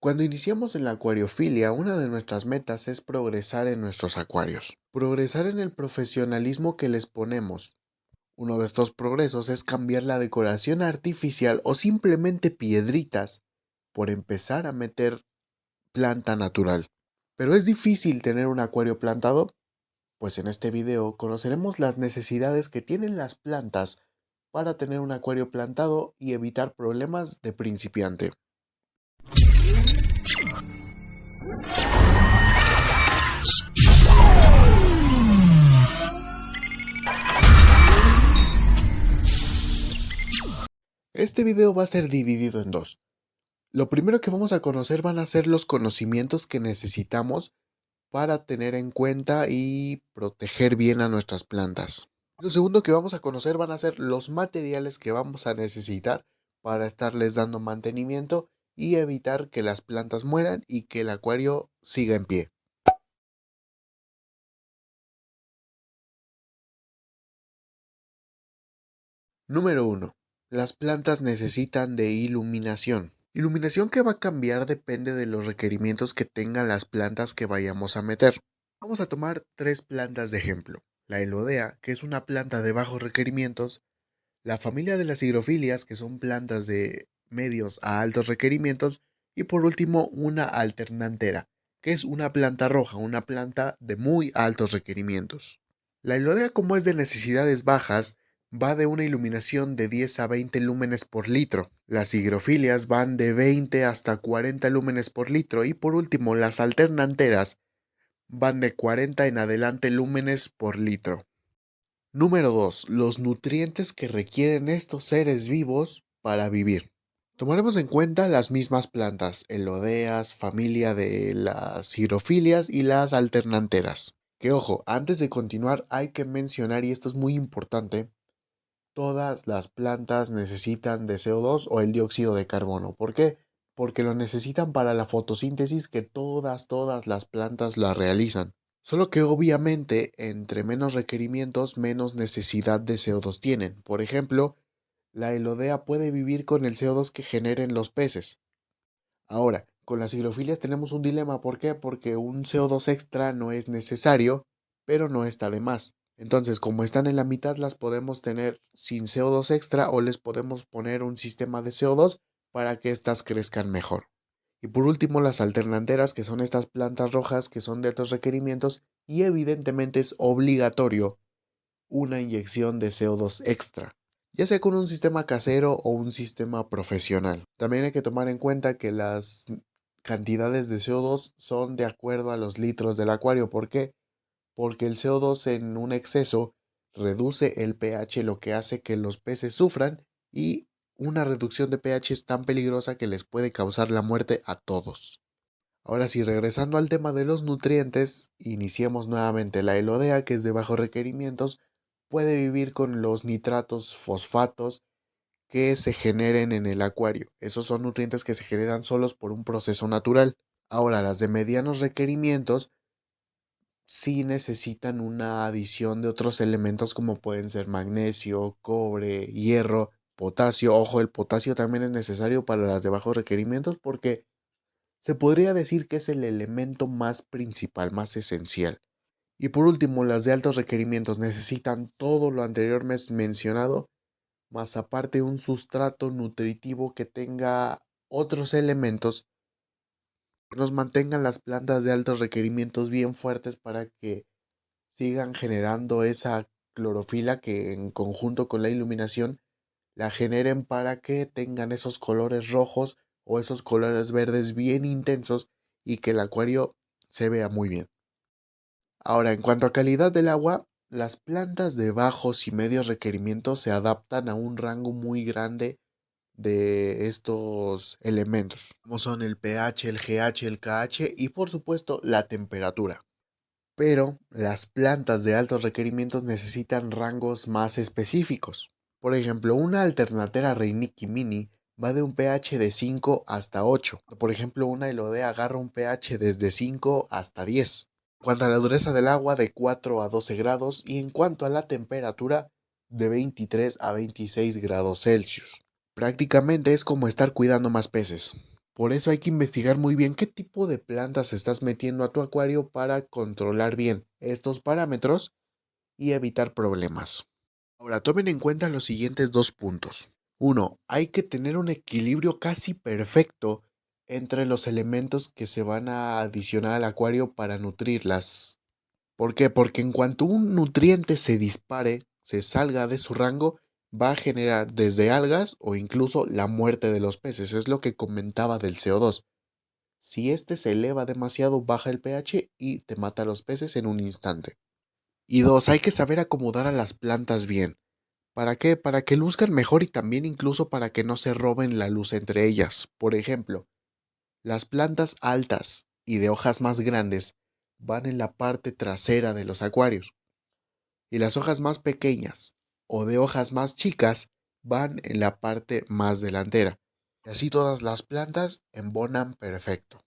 Cuando iniciamos en la acuariofilia, una de nuestras metas es progresar en nuestros acuarios, progresar en el profesionalismo que les ponemos. Uno de estos progresos es cambiar la decoración artificial o simplemente piedritas por empezar a meter planta natural. ¿Pero es difícil tener un acuario plantado? Pues en este video conoceremos las necesidades que tienen las plantas para tener un acuario plantado y evitar problemas de principiante. Este video va a ser dividido en dos. Lo primero que vamos a conocer van a ser los conocimientos que necesitamos para tener en cuenta y proteger bien a nuestras plantas. Lo segundo que vamos a conocer van a ser los materiales que vamos a necesitar para estarles dando mantenimiento y evitar que las plantas mueran y que el acuario siga en pie. Número 1. Las plantas necesitan de iluminación. Iluminación que va a cambiar depende de los requerimientos que tengan las plantas que vayamos a meter. Vamos a tomar tres plantas de ejemplo. La elodea, que es una planta de bajos requerimientos, la familia de las higrofilias, que son plantas de medios a altos requerimientos, y por último una alternantera, que es una planta roja, una planta de muy altos requerimientos. La elodea, como es de necesidades bajas, va de una iluminación de 10 a 20 lúmenes por litro. Las higrofilias van de 20 hasta 40 lúmenes por litro y por último las alternanteras van de 40 en adelante lúmenes por litro. Número 2. Los nutrientes que requieren estos seres vivos para vivir. Tomaremos en cuenta las mismas plantas, elodeas, familia de las higrofilias y las alternanteras. Que ojo, antes de continuar hay que mencionar, y esto es muy importante, todas las plantas necesitan de CO2 o el dióxido de carbono. ¿Por qué? Porque lo necesitan para la fotosíntesis que todas las plantas la realizan. Solo que obviamente entre menos requerimientos, menos necesidad de CO2 tienen. Por ejemplo, la elodea puede vivir con el CO2 que generen los peces. Ahora, con las higrofilias tenemos un dilema. ¿Por qué? Porque un CO2 extra no es necesario, pero no está de más. Entonces, como están en la mitad, las podemos tener sin CO2 extra o les podemos poner un sistema de CO2 para que éstas crezcan mejor. Y por último, las alternanteras, que son estas plantas rojas que son de altos requerimientos y evidentemente es obligatorio una inyección de CO2 extra, ya sea con un sistema casero o un sistema profesional. También hay que tomar en cuenta que las cantidades de CO2 son de acuerdo a los litros del acuario. ¿Por qué? Porque el CO2 en un exceso reduce el pH, lo que hace que los peces sufran, y una reducción de pH es tan peligrosa que les puede causar la muerte a todos. Ahora sí, regresando al tema de los nutrientes, iniciemos nuevamente. La elodea, que es de bajos requerimientos, puede vivir con los nitratos, fosfatos que se generen en el acuario. Esos son nutrientes que se generan solos por un proceso natural. Ahora, las de medianos requerimientos sí necesitan una adición de otros elementos como pueden ser magnesio, cobre, hierro, potasio. Ojo, el potasio también es necesario para las de bajos requerimientos porque se podría decir que es el elemento más principal, más esencial. Y por último, las de altos requerimientos necesitan todo lo anteriormente mencionado, más aparte un sustrato nutritivo que tenga otros elementos que nos mantengan las plantas de altos requerimientos bien fuertes para que sigan generando esa clorofila que en conjunto con la iluminación la generen para que tengan esos colores rojos o esos colores verdes bien intensos y que el acuario se vea muy bien. Ahora, en cuanto a calidad del agua, las plantas de bajos y medios requerimientos se adaptan a un rango muy grande de estos elementos, como son el pH, el GH, el KH y por supuesto la temperatura. Pero las plantas de altos requerimientos necesitan rangos más específicos. Por ejemplo, una alternatera Reiniki Mini va de un pH de 5 hasta 8. Por ejemplo, una elodea agarra un pH desde 5 hasta 10. En cuanto a la dureza del agua, de 4 a 12 grados, y en cuanto a la temperatura, de 23 a 26 grados Celsius. Prácticamente es como estar cuidando más peces. Por eso hay que investigar muy bien qué tipo de plantas estás metiendo a tu acuario para controlar bien estos parámetros y evitar problemas. Ahora, tomen en cuenta los siguientes dos puntos. Uno, hay que tener un equilibrio casi perfecto entre los elementos que se van a adicionar al acuario para nutrirlas. ¿Por qué? Porque en cuanto un nutriente se dispare, se salga de su rango, va a generar desde algas o incluso la muerte de los peces. Es lo que comentaba del CO2. Si este se eleva demasiado, baja el pH y te mata a los peces en un instante. Y dos, hay que saber acomodar a las plantas bien. ¿Para qué? Para que luzcan mejor y también incluso para que no se roben la luz entre ellas. Por ejemplo, las plantas altas y de hojas más grandes van en la parte trasera de los acuarios y las hojas más pequeñas o de hojas más chicas van en la parte más delantera. Y así todas las plantas embonan perfecto.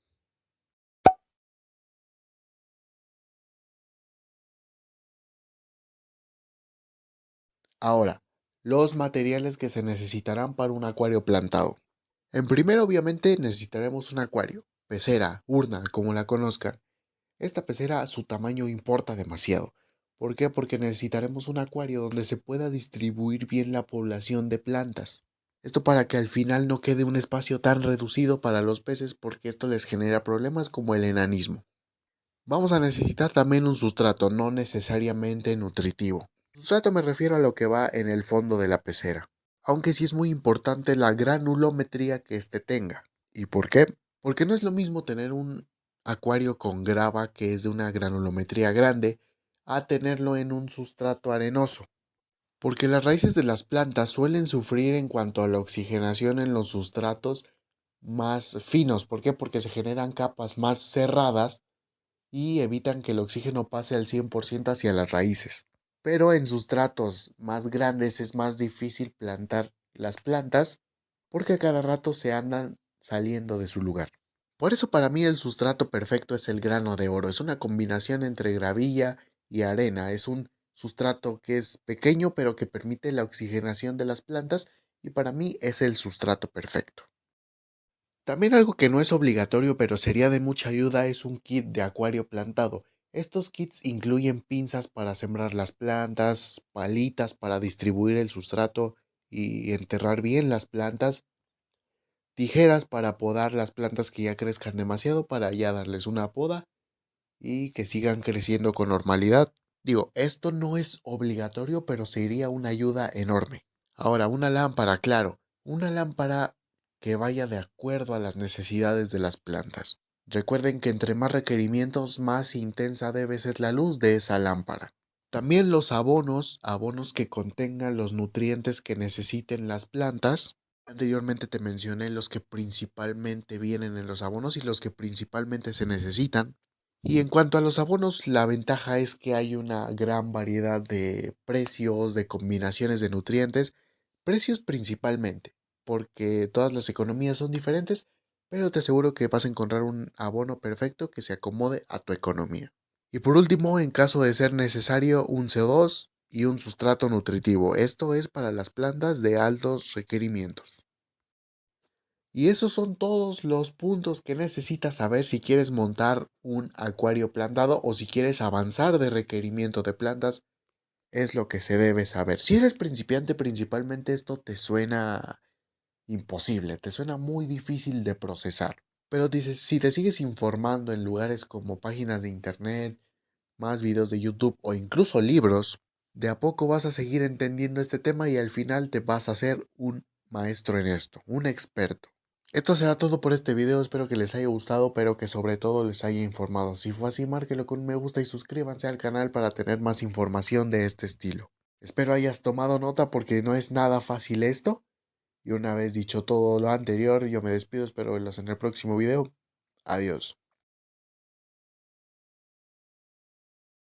Ahora, los materiales que se necesitarán para un acuario plantado. En primero, obviamente, necesitaremos un acuario, pecera, urna, como la conozcan. Esta pecera, su tamaño importa demasiado. ¿Por qué? Porque necesitaremos un acuario donde se pueda distribuir bien la población de plantas. Esto para que al final no quede un espacio tan reducido para los peces porque esto les genera problemas como el enanismo. Vamos a necesitar también un sustrato, no necesariamente nutritivo. Sustrato me refiero a lo que va en el fondo de la pecera, aunque sí es muy importante la granulometría que éste tenga. ¿Y por qué? Porque no es lo mismo tener un acuario con grava que es de una granulometría grande a tenerlo en un sustrato arenoso. Porque las raíces de las plantas suelen sufrir en cuanto a la oxigenación en los sustratos más finos. ¿Por qué? Porque se generan capas más cerradas y evitan que el oxígeno pase al 100% hacia las raíces. Pero en sustratos más grandes es más difícil plantar las plantas porque a cada rato se andan saliendo de su lugar. Por eso para mí el sustrato perfecto es el grano de oro. Es una combinación entre gravilla y arena. Es un sustrato que es pequeño pero que permite la oxigenación de las plantas y para mí es el sustrato perfecto. También algo que no es obligatorio pero sería de mucha ayuda es un kit de acuario plantado. Estos kits incluyen pinzas para sembrar las plantas, palitas para distribuir el sustrato y enterrar bien las plantas, tijeras para podar las plantas que ya crezcan demasiado para ya darles una poda y que sigan creciendo con normalidad. Digo, esto no es obligatorio pero sería una ayuda enorme. Ahora, una lámpara, claro, una lámpara que vaya de acuerdo a las necesidades de las plantas. Recuerden que entre más requerimientos, más intensa debe ser la luz de esa lámpara. También los abonos, abonos que contengan los nutrientes que necesiten las plantas. Anteriormente te mencioné los que principalmente vienen en los abonos y los que principalmente se necesitan. Y en cuanto a los abonos, la ventaja es que hay una gran variedad de precios, de combinaciones de nutrientes, precios principalmente, porque todas las economías son diferentes, pero te aseguro que vas a encontrar un abono perfecto que se acomode a tu economía. Y por último, en caso de ser necesario, un CO2 y un sustrato nutritivo. Esto es para las plantas de altos requerimientos. Y esos son todos los puntos que necesitas saber si quieres montar un acuario plantado o si quieres avanzar de requerimiento de plantas. Es lo que se debe saber. Si eres principiante, principalmente esto te suena imposible, te suena muy difícil de procesar. Pero dices, si te sigues informando en lugares como páginas de internet, más videos de YouTube o incluso libros, de a poco vas a seguir entendiendo este tema y al final te vas a hacer un maestro en esto, un experto. Esto será todo por este video, espero que les haya gustado, pero que sobre todo les haya informado. Si fue así, márquenlo con un me gusta y suscríbanse al canal para tener más información de este estilo. Espero hayas tomado nota porque no es nada fácil esto. Y una vez dicho todo lo anterior, yo me despido, espero verlos en el próximo video. Adiós.